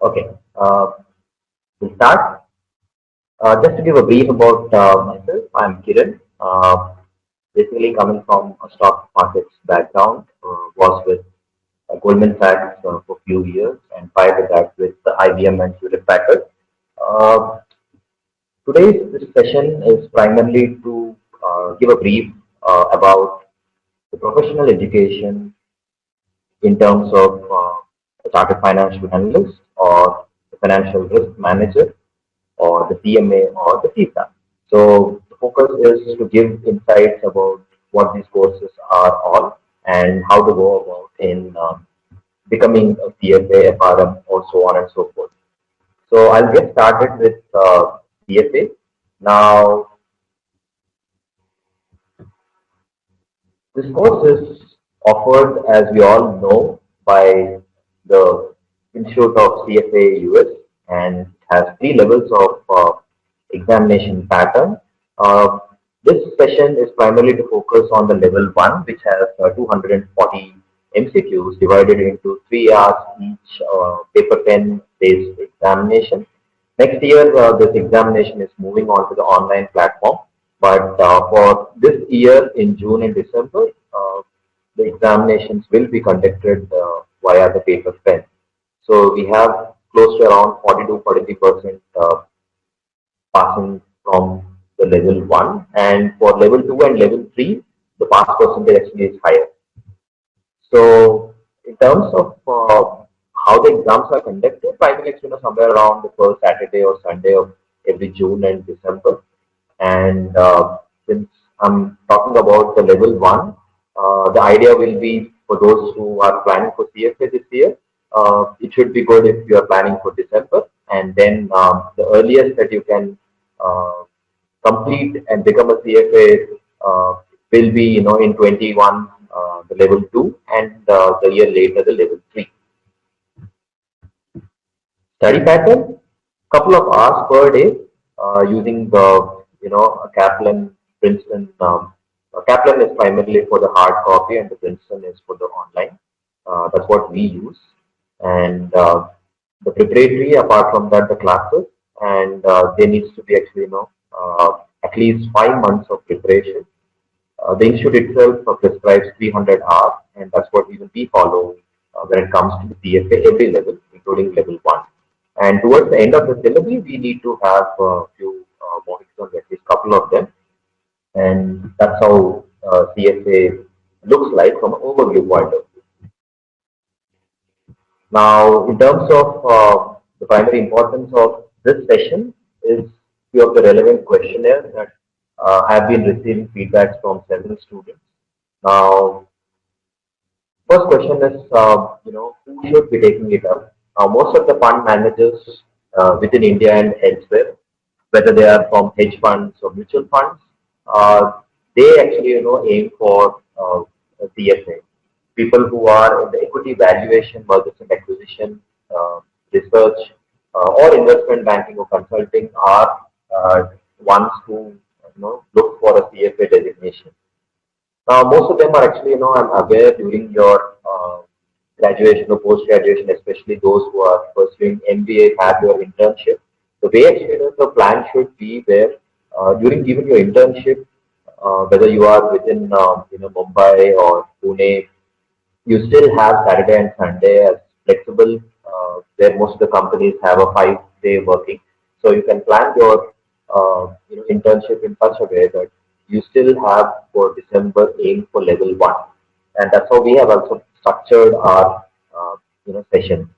Okay, we'll start. Just to give a brief about myself, I'm Kiran. Basically, coming from a stock markets background, was with Goldman Sachs for a few years, and prior to that with IBM and Hewlett Packard. Uh, Today's this session is primarily to give a brief about the professional education in terms of a chartered financial analyst or the financial risk manager or the CMA or the CISA. So the focus is to give insights about what these courses are all and how to go about in becoming a CFA, FRM, or so on and so forth. So I'll get started with CFA. Now, this course is offered, as we all know, by the Institute of CFA US and has three levels of examination pattern. Uh, this session is primarily to focus on the level 1, which has 240 MCQs divided into 3 hours each paper pen based examination. Next year, this examination is moving on to the online platform. But for this year, in June and December, the examinations will be conducted via the paper pen. So we have close to around 40 to 43% passing from the level 1. And for level 2 and level 3, the pass percentage actually is higher. So in terms of how the exams are conducted, primarily somewhere around the first Saturday or Sunday of every June and December. And since I'm talking about the level 1, the idea will be for those who are planning for CFA this year, it should be good if you are planning for December. And then the earliest that you can complete and become a CFA will be, in 21, the level 2, and the year later, the level 3. Study pattern, couple of hours per day using the, Kaplan, Princeton. Kaplan is primarily for the hard copy and the Princeton is for the online. That's what we use. And the preparatory, apart from that, the classes, and there needs to be actually, at least 5 months of preparation. The institute itself prescribes 300 hours, and that's what even we follow when it comes to the CFA every level, including level 1. And towards the end of the syllabus, we need to have a few more exams, at least a couple of them. And that's how CFA looks like from an overview point of view. Now, in terms of the primary importance of this session is few of the relevant questionnaires that I have been receiving feedbacks from several students. Now, first question is, who should be taking it up? Most of the fund managers within India and elsewhere, whether they are from hedge funds or mutual funds, they actually, aim for a CFA. People who are in the equity valuation, mergers and acquisition, research, or investment banking or consulting are ones who, look for a CFA designation. Now, most of them are actually, I'm aware during your graduation or post-graduation, especially those who are pursuing MBA, have your internship. The way actually the plan should be where during even your internship, whether you are within Mumbai or Pune, you still have Saturday and Sunday as flexible, where most of the companies have a 5-day working. So you can plan your internship in such a way that you still have for December aim for level 1, and that's how we have also structured our session.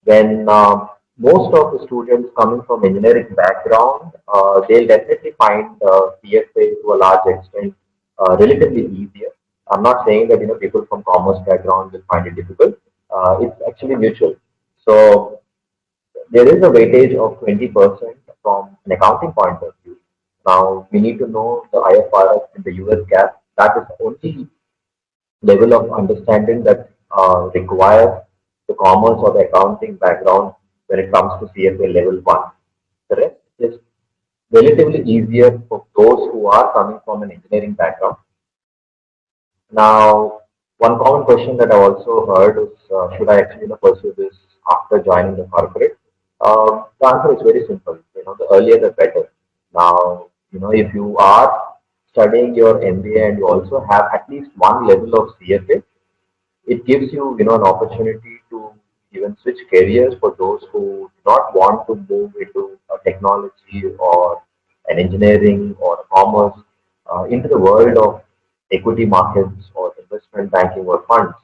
When most of the students coming from engineering background, they'll definitely find CFA to a large extent relatively easier. I'm not saying that people from commerce background will find it difficult. It's actually mutual. So there is a weightage of 20% from an accounting point of view. Now we need to know the IFRS and the US GAAP. That is the only level of understanding that requires the commerce or the accounting background when it comes to CFA level 1. The rest is relatively easier for those who are coming from an engineering background. Now, one common question that I also heard is, should I actually pursue this after joining the corporate? The answer is very simple. The earlier the better. Now, if you are studying your MBA and you also have at least one level of CFA, it gives you, an opportunity to even switch careers for those who do not want to move into a technology or an engineering or commerce into the world of equity markets or investment banking or funds.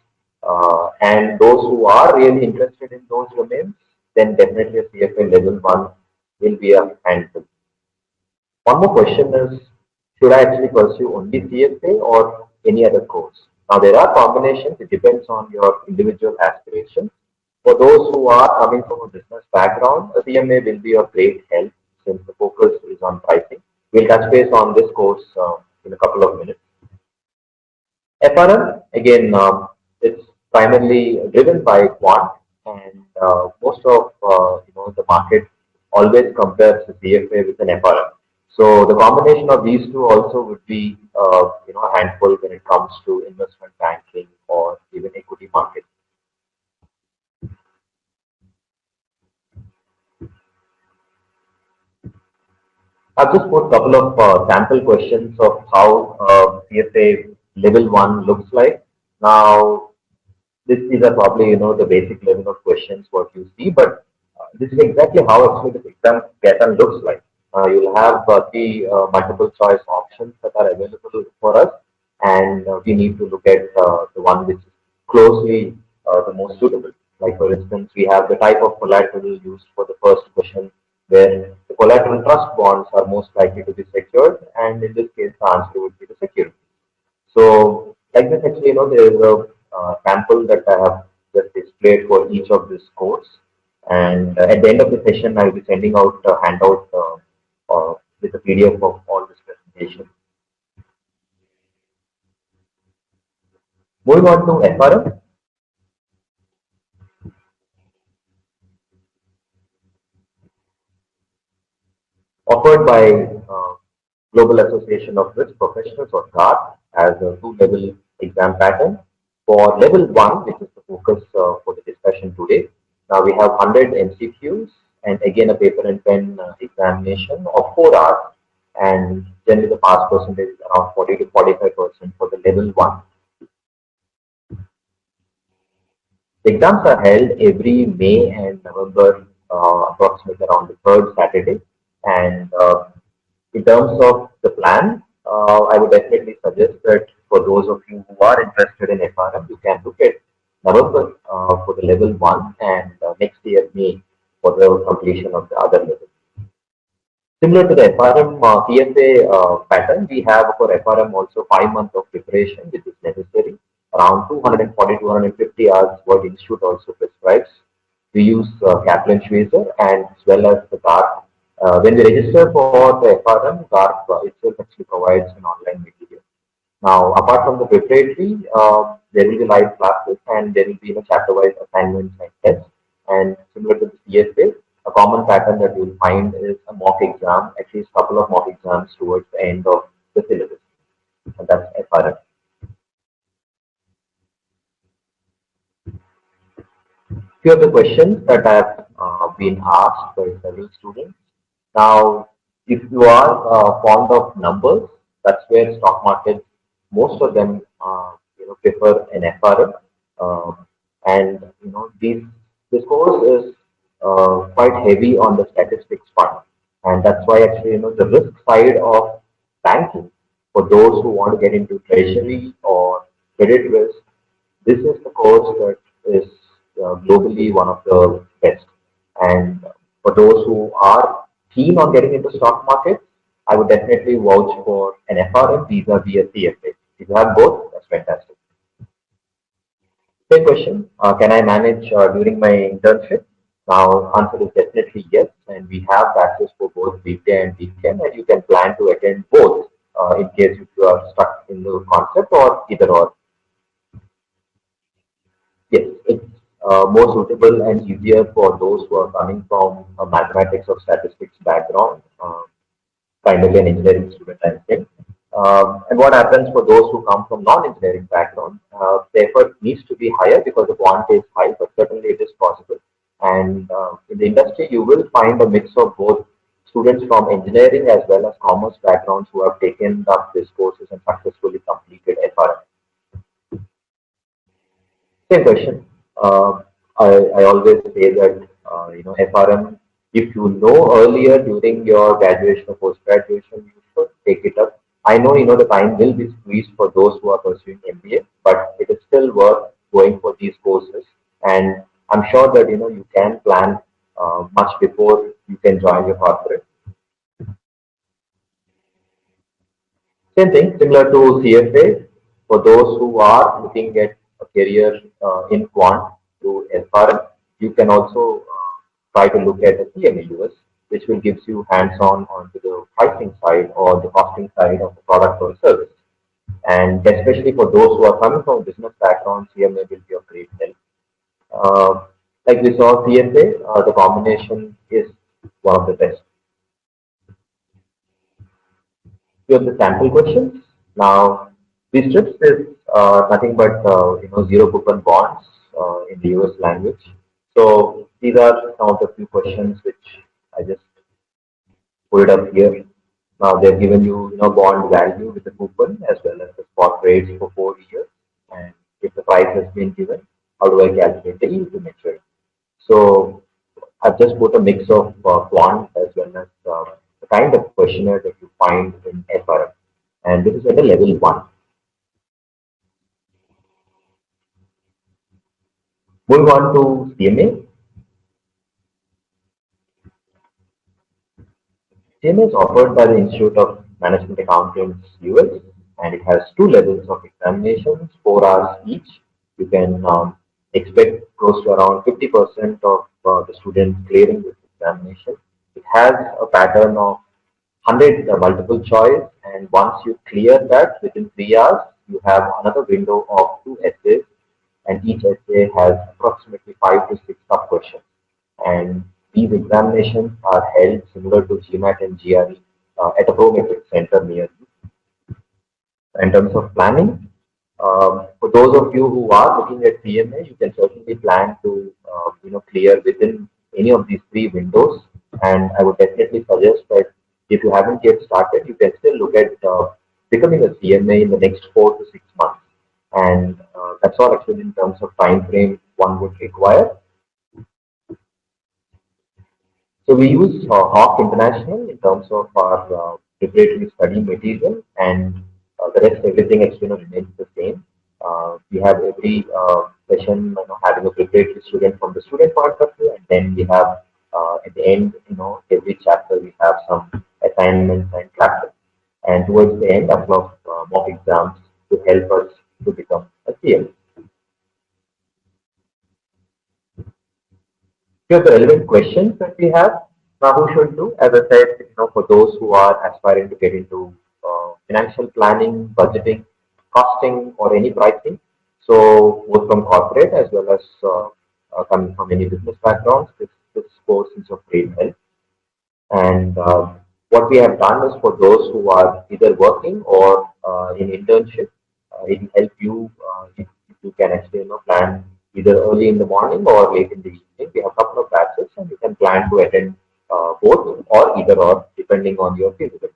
And those who are really interested in those domains, then definitely a CFA level one will be a handful. One more question is, should I actually pursue only CFA or any other course? Now, there are combinations. It depends on your individual aspirations. For those who are coming from a business background, a CMA will be of great help since the focus is on pricing. We'll touch base on this course in a couple of minutes. FRM, again, it's primarily driven by quant, and most of the market always compares the CFA with an FRM. So the combination of these two also would be a handful when it comes to investment banking or even equity markets. I've just put a couple of sample questions of how CFA level one looks like. Now, these are probably the basic level of questions what you see, but this is exactly how actually the exam pattern looks like. You'll have the multiple choice options that are available for us, and we need to look at the one which is closely the most suitable. Like for instance, we have the type of collateral used for the first question, where the collateral trust bonds are most likely to be secured, and in this case, the answer would be the security. So, like this, actually, there is a sample that I have just displayed for each of this course. And at the end of the session, I will be sending out a handout with a PDF of all this presentation. Moving on to FRM. Offered by Global Association of Risk Professionals or GAR as a two-level exam pattern. For level one, which is the focus for the discussion today, now we have 100 MCQs and again a paper and pen examination of 4 hours, and generally the pass percentage is around 40 to 45% for the level one. The exams are held every May and November, approximately around the third Saturday. And in terms of the plan, I would definitely suggest that for those of you who are interested in FRM, you can look at November for the level one and next year May for the completion of the other level. Similar to the FRM CFA pattern, we have for FRM also 5 months of preparation, which is necessary. Around 240, 250 hours what Institute also prescribes. We use Kaplan Schweizer and as well as the GARP. When we register for the FRM, GARP itself actually provides an online material. Now, apart from the preparatory, there will be live classes and there will be chapter-wise assignments and tests. And similar to the CFA, a common pattern that you will find is a mock exam, at least a couple of mock exams towards the end of the syllabus. And that's FRM. Few of the questions that have been asked by several students. Now, if you are fond of numbers, that's where stock markets, most of them, prefer an FRM. And this course is quite heavy on the statistics part, and that's why actually the risk side of banking for those who want to get into treasury or credit risk, this is the course that is globally one of the best. And for those who are keen on getting into stock market, I would definitely vouch for an FRM vis-a-vis a CFA. If you have both, that's fantastic. Same question, can I manage during my internship? Now, answer is definitely yes, and we have access for both weekday and weekend, and you can plan to attend both in case if you are stuck in the concept or either or. Yes, it's more suitable and easier for those who are coming from a mathematics or statistics background, primarily an engineering student, I think. And what happens for those who come from non-engineering background, the effort needs to be higher because the quantity is high, but certainly it is possible. And in the industry, you will find a mix of both students from engineering as well as commerce backgrounds who have taken up these courses and successfully completed FRM. Same question. I always say that FRM, if you know earlier during your graduation or post graduation, you should take it up. I know the time will be squeezed for those who are pursuing MBA, but it is still worth going for these courses. And I'm sure that you can plan much before you can join your corporate. Same thing, similar to CFA, for those who are looking at a career in quant to FRM, you can also try to look at the CMA US, which will gives you hands-on onto the pricing side or the costing side of the product or service. And especially for those who are coming from a business background, CMA will be of great help. Like we saw CFA, the combination is one of the best. You have the sample questions. Now, these trips is nothing but zero coupon bonds in the US language. So these are some of the few questions which I just put it up here. Now they've given you bond value with the coupon as well as the spot rates for 4 years. And if the price has been given, how do I calculate the yield to maturity? So I've just put a mix of quant as well as the kind of questionnaire that you find in FRM. And this is at the level 1. Moving on to CMA. CMA is offered by the Institute of Management Accountants US, and it has 2 levels of examinations, 4 hours each. You can expect close to around 50% of the students clearing this examination. It has a pattern of 100 multiple choice, and once you clear that within 3 hours, you have another window of 2 essays, and each essay has approximately 5 to 6 sub questions. And these examinations are held similar to GMAT and GRE at a prometric center near you. In terms of planning, for those of you who are looking at CMA, you can certainly plan to clear within any of these 3 windows. And I would definitely suggest that if you haven't yet started, you can still look at becoming a CMA in the next 4 to 6 months. And that's all actually in terms of time frame one would require. So we use Hawk International in terms of our preparatory study material, and the rest everything external remains the same. We have every session having a preparatory student from the student point of view, and then we have at the end, every chapter we have some assignments and classes, and towards the end, a couple of mock exams to help us to become a CM. Here are the relevant questions that we have. Now, who should do? As I said, for those who are aspiring to get into financial planning, budgeting, costing, or any pricing. So, both from corporate as well as coming from any business backgrounds, this course is of great help. And what we have done is for those who are either working or in internship, it will help you if you can actually plan either early in the morning or late in the evening. We have a couple of batches, and you can plan to attend both or either or depending on your feasibility.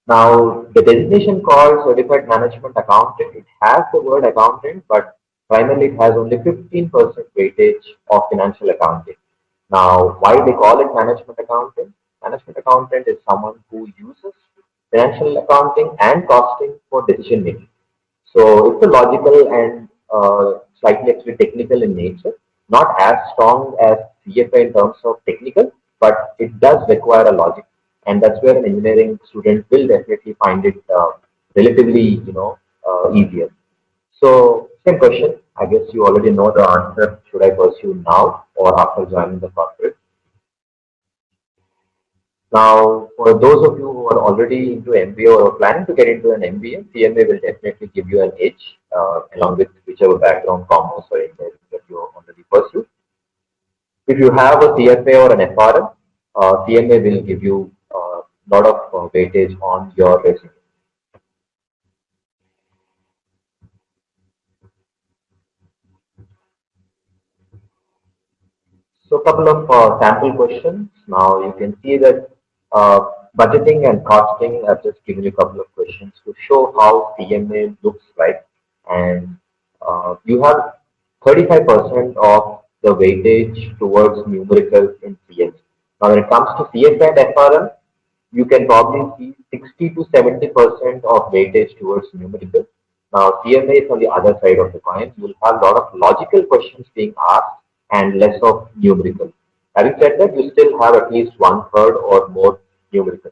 Now, the designation called Certified Management Accountant, it has the word accountant, but primarily it has only 15% weightage of financial accounting. Now, why they call it management accountant? Management accountant is someone who uses financial accounting and costing for decision making. So it's a logical and slightly actually technical in nature, not as strong as CFA in terms of technical, but it does require a logic, and that's where an engineering student will definitely find it relatively, easier. So same question. I guess you already know the answer. Should I pursue now or after joining the corporate? Now, for those of you who are already into MBA or planning to get into an MBA, CMA will definitely give you an edge along with whichever background, commerce or engineering that you already pursue. If you have a CFA or an FRM, CMA will give you a lot of weightage on your resume. So a couple of sample questions. Now you can see that budgeting and costing. I've just given you a couple of questions to show how CMA looks like, and you have 35% of the weightage towards numericals in CMA. Now when it comes to CFA and FRM, you can probably see 60 to 70% of weightage towards numerical. Now, CMA is on the other side of the coin. You will have a lot of logical questions being asked and less of numerical. Having said that, you still have at least one third or more numerical.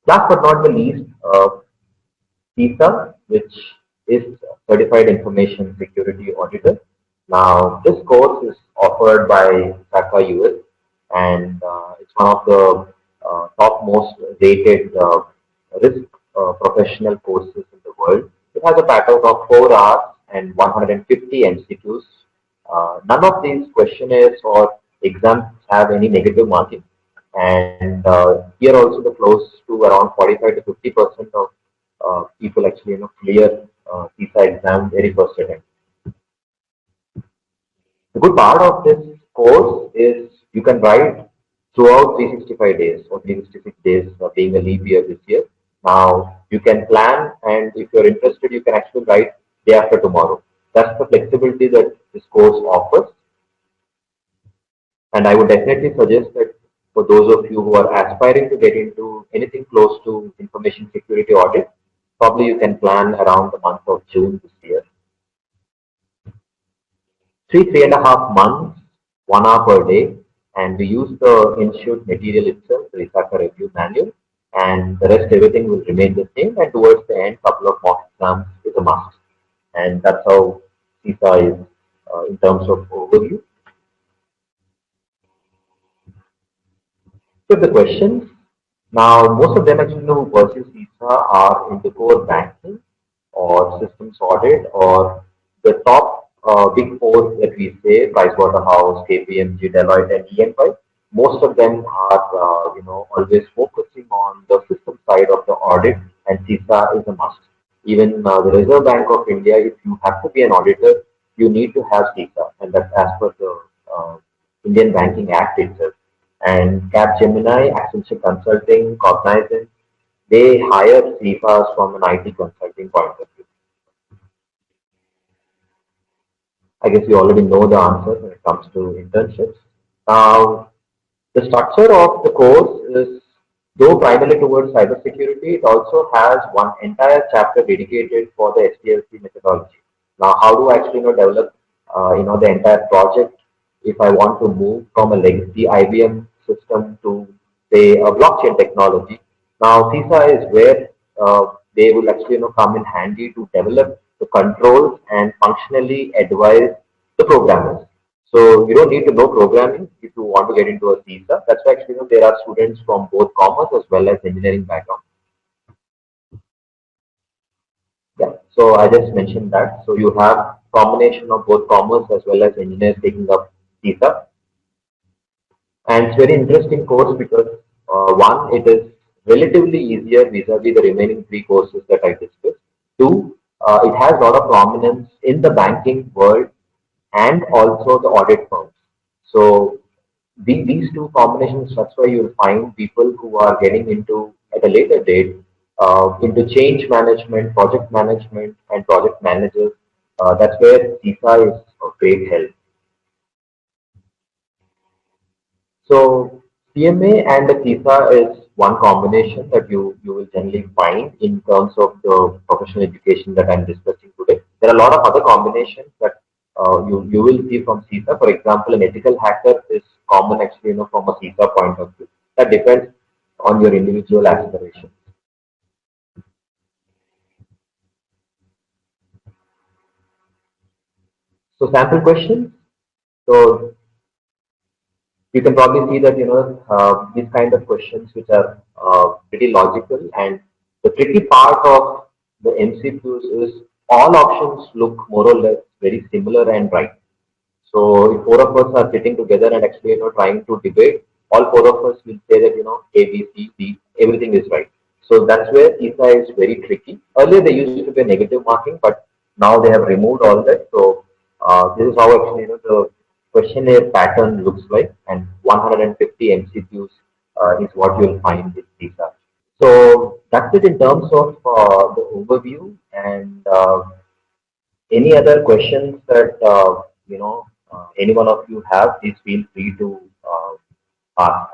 Last but not the least, CISA, which is Certified Information Security Auditor. Now, this course is offered by CISA US, and it's one of the top most rated risk professional courses in the world. It has a pattern of 4 hours and 150 MCQs. None of these questionnaires or exams have any negative marking, and here also the close to around 45 to 50% of people actually clear CISA exam very first attempt. The good part of this course is you can write throughout 365 days or 366 days, being a leap year this year. Now you can plan, and if you're interested, you can actually write day after tomorrow. That's the flexibility that this course offers. And I would definitely suggest that for those of you who are aspiring to get into anything close to information security audit, probably you can plan around the month of June this year. 3.5 months, 1 hour per day, and we use the institute material itself, the researcher review manual, and the rest everything will remain the same. And towards the end, couple of mock exams is a must, and that's how CISA is in terms of overview. So the questions, now most of them actually who pursue CISA are into core banking or systems audit or the top big four that we say, Pricewaterhouse, KPMG, Deloitte, and EY. Most of them are, always focusing on the system side of the audit, and CISA is a must. Even the Reserve Bank of India, if you have to be an auditor, you need to have CISA, and that's as per the Indian Banking Act itself. And Capgemini, Accenture Consulting, Cognizant, they hire CISAs from an IT consulting point of view. I guess you already know the answer when it comes to internships. Now, the structure of the course is, though primarily towards cybersecurity, it also has one entire chapter dedicated for the SDLC methodology. Now, how do I actually develop the entire project if I want to move from a legacy IBM system to say a blockchain technology? Now, CISA is where they will actually come in handy to develop the controls and functionally advise the programmers. So you don't need to know programming if you want to get into a CISA. That's why actually there are students from both commerce as well as engineering background. Yeah. So I just mentioned that. So you have combination of both commerce as well as engineers taking up CISA. And it's very interesting course because one, it is relatively easier vis-a-vis the remaining three courses that I discussed. Two, it has a lot of prominence in the banking world and also the audit firms. So these two combinations, that's why you'll find people who are getting into at a later date into change management, project management, and project managers. That's where CISA is of great help. So CMA and the CISA is one combination that you will generally find in terms of the professional education that I'm discussing today. There are a lot of other combinations that you will see from CISA. For example, an ethical hacker is common actually from a CISA point of view. That depends on your individual aspiration. So sample questions. So you can probably see that these kind of questions which are pretty logical, and the tricky part of the MCQs is all options look more or less very similar and right. So if four of us are sitting together and actually trying to debate, all four of us will say that A, B, C, D, everything is right. So that's where CISA is very tricky. Earlier there used to be a negative marking, but Now they have removed all that. So this is how actually the questionnaire pattern looks like, and 150 MCQs is what you'll find with CISA. So that's it in terms of the overview. And any other questions that any one of you have, please feel free to ask.